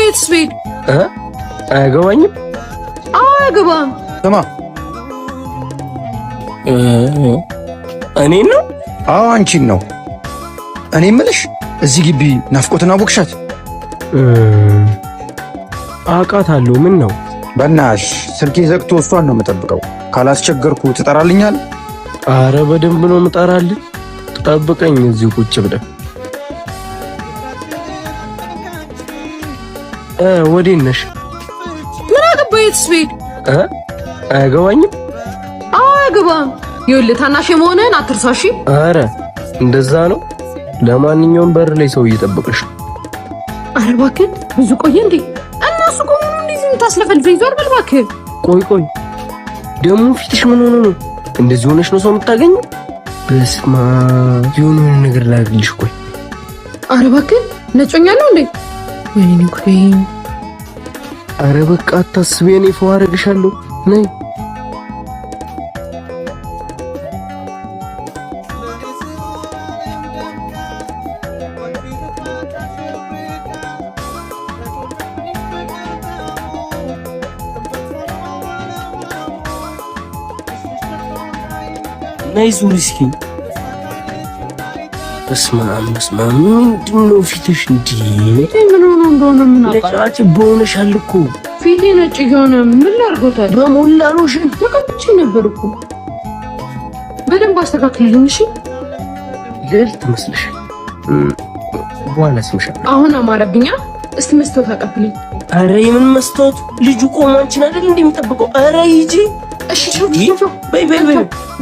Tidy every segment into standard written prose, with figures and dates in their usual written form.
የትስ ብሄድ አያገባኝም። አያገባም። ስማ እኔን ነው? አዎ አንቺን ነው። እኔ የምልሽ እዚህ ግቢ ናፍቆትን አወቅሻት? አውቃታለሁ። ምን ነው? በእናትሽ ስልኬ ዘግቶ እሷን ነው የምጠብቀው። ካላስቸገርኩ ትጠራልኛል? አረ በደንብ ነው የምጠራልህ። ጠብቀኝ እዚህ ቁጭ ብለህ። ወዴት ነሽ? ምን አገባኝ የትስ ብሄድ? አያገባኝም። አያገባም። ይኸውልህ ታናሽ የመሆንህን አትርሳ እሺ? አረ እንደዛ ነው። ለማንኛውም በር ላይ ሰው እየጠበቀሽ ነው። አረ እባክህ ብዙ ቆየ እንዴ? እነሱ ቆሙ እንዴ? ዝም ታስለፈልፈኝ። ዞር በል እባክህ። ቆይ ደግሞ ፊትሽ ምን ሆነ ነው እንደዚህ ሆነሽ ነው ሰው የምታገኘው? በስማ የሆነ ነገር ላድርግልሽ። ቆይ አረ እባክህ ነጮኛለሁ እንዴ? ወይኔ ጉዴ። አረ በቃ አታስቢ፣ እኔ ፈዋ አደርግሻለሁ። ነይ ነይ ዙሪ እስኪ። በስመ አብ ምንድን ነው ፊትሽ እንዴ? ምን ሆኖ እንደሆነ ምን አውቃለሁ። ለጫጭ በሆነሻል እኮ ፊቴ ነጭ እየሆነ ምን ላድርጎታል? በሞላ ሎሽን ተቀብቼ ነበር እኮ። በደንብ አስተካክልልኝ እሺ። ልዕልት ትመስልሻል። በኋላ ስምሻለሁ። አሁን አማረብኛ። እስቲ መስታወት አቀብልኝ። አረ የምን መስታወት? ልጁ ቆሞ አንቺን አይደል እንደሚጠብቀው? አረ ሂጂ እሺ። በይ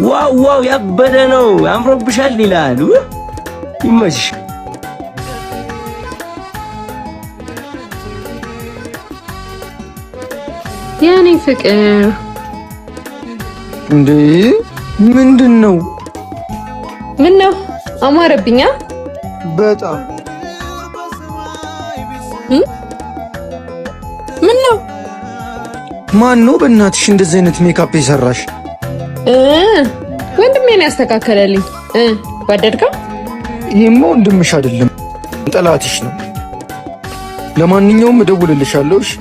ዋው ያበደ ነው። አምሮብሻል ይላል። ይመችሽ። የኔ ፍቅር እንዴ ምንድን ነው? ምን ነው አማረብኛ? በጣም ምን ነው? ማን ነው በእናትሽ እንደዚህ አይነት ሜካፕ የሰራሽ? ወንድሜ ነው ያስተካከለልኝ። ወደድከው? ይሄማ ወንድምሽ አይደለም ጠላትሽ ነው። ለማንኛውም እደውልልሻለሁ። እሺ